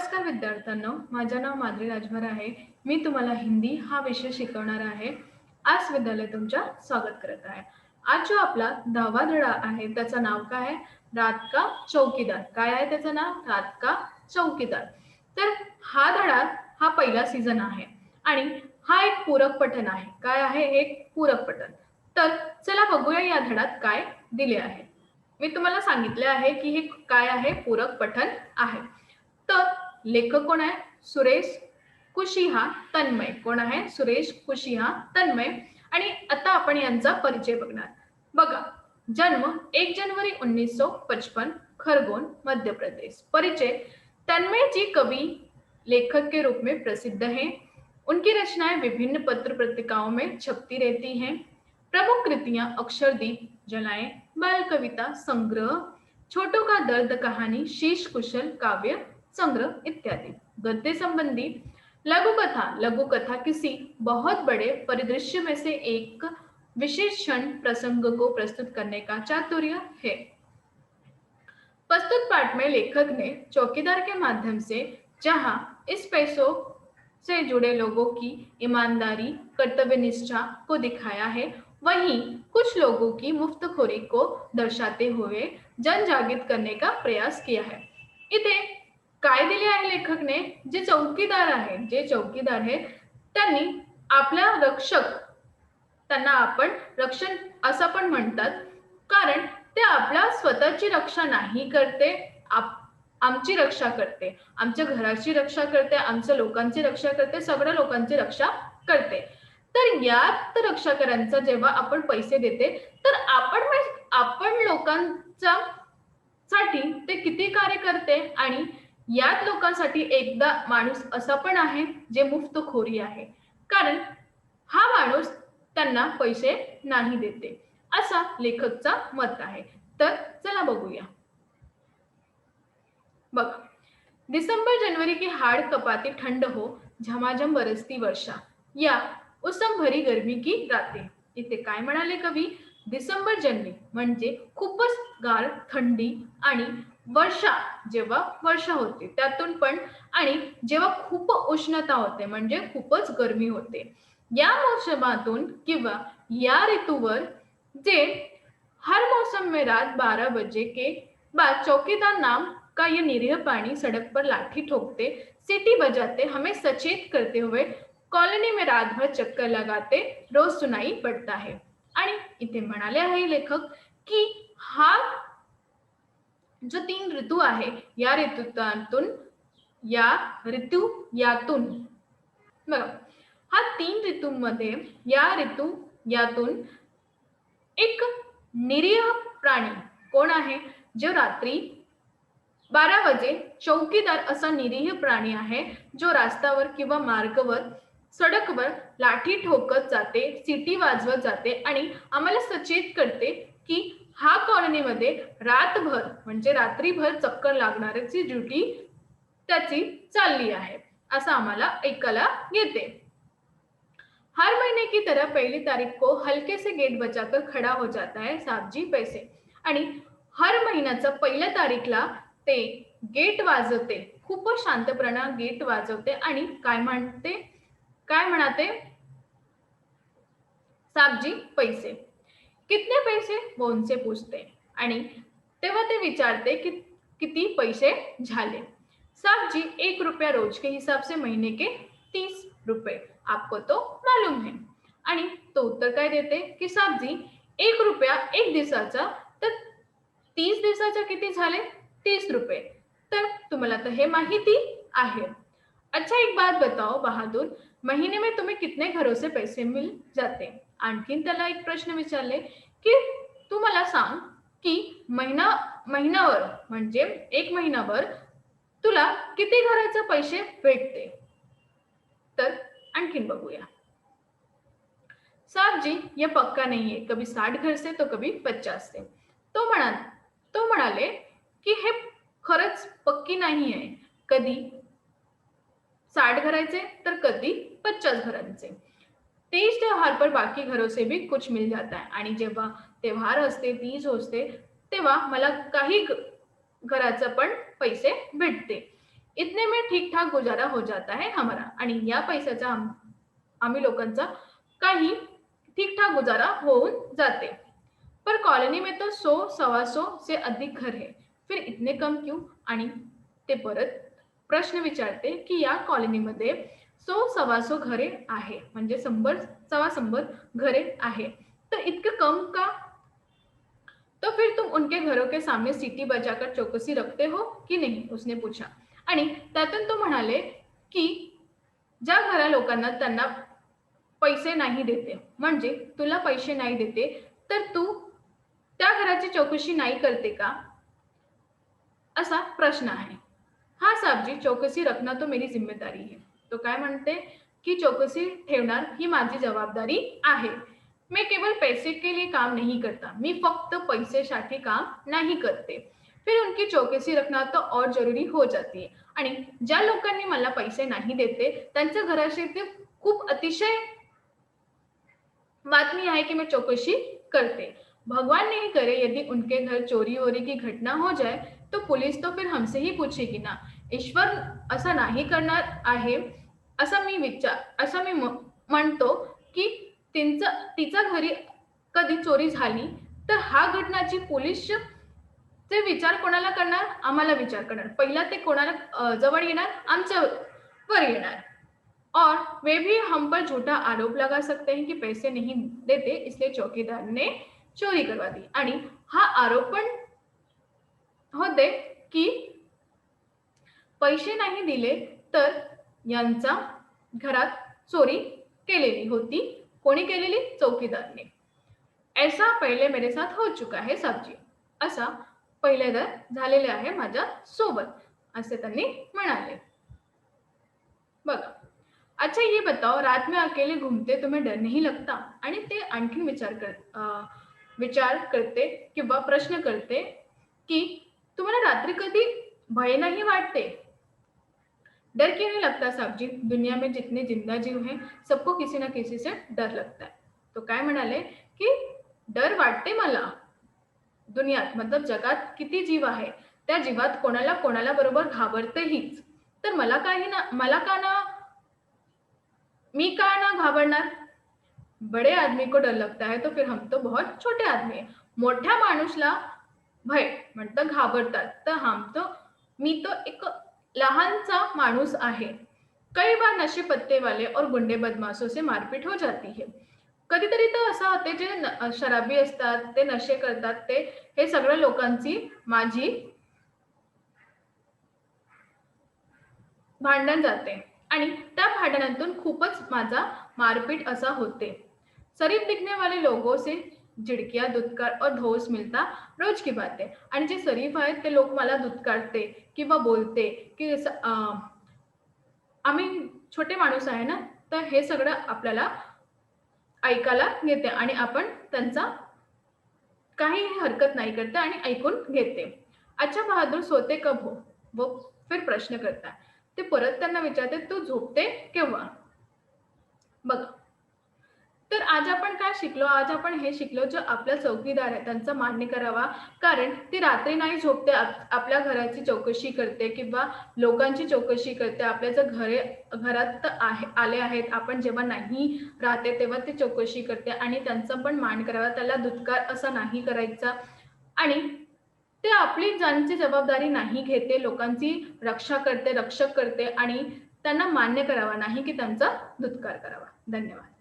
नमस्कार विद्यार्थ्यांनो, माझे नाव माद्री राजभर आहे. मी तुम्हाला हिंदी हा विषय शिकवणार आहे. आज विद्यालय तुमच्या स्वागत करत आहे. आज जो आपला 10वा धडा आहे त्याचं नाव काय आहे? रात का चौकीदार. काय आहे त्याचं नाव? रात का चौकीदार. तर हा धडा हा पहिला सीझन आहे आणि हा एक पूरक पठण आहे. काय आहे? एक पूरक पठण. तर चला बघूया या धड्यात काय दिले आहे. मी तुम्हाला सांगितले आहे की हे काय आहे? पूरक पठण आहे. तर लेखक कोण आहे? सुरेश कुशिहा तन्मय. कोण आहे? सुरेश कुशिहा तन्मय. आणि आता आपण यांचा परिचय बघणार. बघा, जन्म 1 जनवरी 1955, खरगोन, मध्य प्रदेश. परिचय: तन्मय जी कवि लेखक के रूप में प्रसिद्ध हैं। उनकी रचनाएं विभिन्न पत्र पत्रिकाओं में छपती रहती हैं। प्रमुख कृतियां अक्षरदीप, जलाएं, बाल कविता संग्रह, छोटों का दर्द कहानी, शीश कुशल काव्य संग्रह इत्यादि। गद्य संबंधी लघुकथा लघुकथा किसी बहुत बड़े परिदृश्य में से एक विशेष क्षण प्रसंग को प्रस्तुत करने का चातुर्य है। प्रस्तुत पाठ में लेखक ने चौकीदार के माध्यम से जहां इस पैसों से जुड़े लोगों की ईमानदारी कर्तव्यनिष्ठा को दिखाया है, वहीं कुछ लोगों की मुफ्तखोरी को दर्शाते हुए जनजागृत करने का प्रयास किया है। इथे काय दिले आहे लेखकने? जे चौकीदार आहे त्यांनी आपल्या रक्षक, त्यांना आपण रक्षण असं पण म्हणतात, कारण ते आपल्या स्वतःची रक्षा नाही करते, आमची रक्षा करते, आमच्या घराची रक्षा करते, आमच्या लोकांची रक्षा करते, सगळ्या लोकांची रक्षा करते. तर यात रक्षाकरांचा जेव्हा आपण पैसे देते तर आपण लोकांचा साठी ते किती कार्य करते. आणि यात लोकांसाठी एकदा माणूस असा पण आहे जे मुफ्तखोरी आहे, कारण हा माणूस त्यांना पैसे नाही देते, असा लेखकचा मत आहे. तर चला बघूया. बघ, दिसंबर जनवरी की हाड़ कपाती ठंड हो, झमाझम बरसती वर्षा, या उसम भरी गर्मी की रातें. इथे काय म्हणाले कवी? डिसेंबर जानेवारी म्हणजे खूपच गार थंडी आणि वर्षा, जेव्हा वर्षा होते त्यातून पण, आणि जेव्हा खूप उष्णता होते म्हणजे खूपच गरमी होते, या मोसमातून किंवा या ऋतूवर जे हर मौसम में रात 12 बजे के बाद चौकीदार नाम का ये निरीह प्राणी सड़क पर लाठी ठोकते, सीटी बजाते, हमें सचेत करते हुए कॉलोनी में रात भर चक्कर लगाते रोज सुनाई पड़ता है. आणि इथे म्हणाले आहे लेखक की हा जो 3 ऋतू आहे या यातून बघा, हा 3 ऋतूंमध्ये यातून एक निरीह प्राणी कोण आहे? जो रात्री 12 वाजे चौकीदार असा निरीह प्राणी आहे, जो रस्त्यावर किंवा मार्गावर सडकवर लाठी ठोकत जाते, सिटी वाजवत जाते आणि आम्हाला सचेत करते की हा कॉलनीमध्ये रातभर म्हणजे रात्रीभर चक्कर लागणाऱ्याची ड्युटी त्याची चालली आहे, असं आम्हाला ऐकायला येते. हर महीने की तरह पहली तारीख को हल्के से गेट बजाकर खड़ा हो जाता है साहब जी पैसे. आणि हर महिन्याच्या पहिल्या तारीखला ते गेट वाजवते, खूपच शांतपणे गेट वाजवते आणि काय म्हणाते? साहब जी पैसे. कितने पैसे? वो उनसे पूछते आणि तेव्हा ते विचारते कि किती पैसे झाले. साहब जी 1 रुपया रोज के हिसाब से महीने के 30 रुपए, आपको तो मालूम है. आणि तो उत्तर काय देते की साहब जी 1 रुपया 1 दिवसाचा, तर 30 दिवसाचा किती झाले? 30 रुपये. तर तुम्हाला तर हे माहिती आहे. अच्छा, एक बात बताओ बहादुर, महीने में तुम्हें कितने घरों से पैसे मिल जाते? आणखीन त्याला एक प्रश्न विचारले की तू मला सांग की महिनाभर म्हणजे 1 महिनाभर तुला किती घराचे पैसे भेटते? तर आणखीन बघूया. साहब जी ये पक्का नहीं है, कभी 60 घर से तो कभी 50 से. तो म्हणाले की हे खरंच पक्की नाही आहे, कधी 60 घराचे तर कधी 50 घरांचे. तीज त्योहार पर बाकी घरों से भी कुछ मिल जाता है. आणि जेव्हा त्योहार असते, तीज असते, तेव्हा मला काही घराचे पण पैसे भेटते. इतने में ठीक ठाक गुजारा हो जाता है हमारा, आणि या पैशाचा आम्ही लोकांचा काही ठीक ठाक गुजारा होऊन जाते. पर कॉलोनी में तो 100-125 से अधिक घर है, फिर इतने कम क्यों? आणि ते परत प्रश्न विचारते की या कॉलनीमध्ये 100-125 घरे आहे, म्हणजे 100-125 घरे आहे, तर इतकं कम का? तो फिर तुम उनके घरों के सामने सीटी बजाकर चौकसी रखते हो की नहीं, उसने पूछा. आणि त्यातून तो म्हणाले की ज्या घरा लोकांना त्यांना पैसे नाही देते, म्हणजे तुला पैसे नाही देते, तर तू त्या घराची चौकशी नाही करते का, असा प्रश्न आहे. हाँ साहब जी, चौकसी रखना तो मेरी जिम्मेदारी है. तो काय म्हणते की चौकसी ठेवणार ही माझी जबाबदारी आहे. मैं केवल पैसे के लिए काम नहीं करता, मी फक्त पैसेसाठी काम नाही करते. फिर उनकी चौकसी रखना तो और जरुरी हो जाती है. आणि ज्या लोकांनी मला पैसे नाही देते त्यांच्या घराशी ते खूप अतिशय बातमी है कि मैं चौकसी करते. भगवान नहीं करे यदि उनके घर चोरी वोरी की घटना हो जाए तो पुलिस तो फिर हमसे ही पूछेगी ना. ईश्वर असा नाही करणार आहे असं मी म्हणतो की तिचा घरी कधी चोरी झाली तर हा घटनाची पोलीस ते विचार कोणाला करणार, आम्हाला विचार करणार. पहिला ते कोणाला जवळ येणार, आमच्यावर येणार. और वे भी हम पर झूठा आरोप लगा सकते हैं कि पैसे नहीं देते इसलिए चौकीदार ने चोरी करवा दी. आणि हा आरोप पण होते की पैसे नाही दिले तर यांचा घरात चोरी केलेली होती. कोणी केलेली? चौकीदारने. ऐसा पहिले मेरे साथ हो चुका है साहबजी, असा पहिल्यांदा झालेले आहे माझ्या सोबत, असे त्यांनी म्हणाले. बघा. अच्छा ये बताओ, रात में अकेले घूमते तुम्हें डर नहीं लगता? आणि ते आणखीन विचार करते किंवा प्रश्न करते की तुम्हाला रात्री कधी भय नहीं वाटते? डर क्यों नहीं लगता साहब जी? दुनिया में जितने जिंदा जीव हैं सबको किसी ना किसी से डर लगता है. तो काय म्हणाले की डर वाटते मला. दुनियात मतलब जगात किती जीव आहे, त्या जीवात कोणाला बरोबर घाबरतेहीच. तर मला मी का ना घाबरणार? बड़े आदमी को डर लगता है तो फिर हम तो बहुत छोटे आदमी है. मोठ्या माणूसला भय म्हणतं घाबरतात, तर मी तो एक लहानसा माणूस आहे. कई बार नशे पत्ते वाले और गुंडे बदमाशों से मारपीट हो जाती है. कधीतरी तर असं होते जे शराबी असतात, ते नशे करतात, ते हे सगळ्या लोकांची माझी भांडण जाते आणि त्या भांडणातून खूपच माझा मारपीट असा होते. शरीफ दिखने वाले लोगों से झिडकिया, दुत्कार और धोस मिलता रोज की बात है. आणि जे शरीफ आहेत ते लोक मला दुत्कारते किंवा बोलते की आम्ही छोटे माणूस आहे ना, तर हे सगळं आपल्याला ऐकायला येते आणि आपण त्यांचा काही हरकत नाही करते आणि ऐकून घेते. अच्छा बहादूर सोते कब हो? वो फिर प्रश्न करता. ते परत त्यांना विचारते, तू झोपते केव्हा? बघा. तर आज आपण काय शिकलो? आज आपण हे शिकलो, जो आपला चौकीदार आहे त्यांचा मान्य करावा, कारण ती रात्री नाही झोपते, आपल्या घराची चौकशी करते किंवा लोकांची चौकशी करते. आपल्या जर घरात आले आहेत, आपण जेव्हा नाही राहते तेव्हा ती चौकशी करते आणि त्यांचा पण मान करावा. त्याला दुत्कार असा नाही करायचा आणि ते आपली जाणची जबाबदारी नाही घेते, लोकांची रक्षक करते आणि त्यांना मान्य करावा, नाही की त्यांचा दुत्कार करावा. धन्यवाद.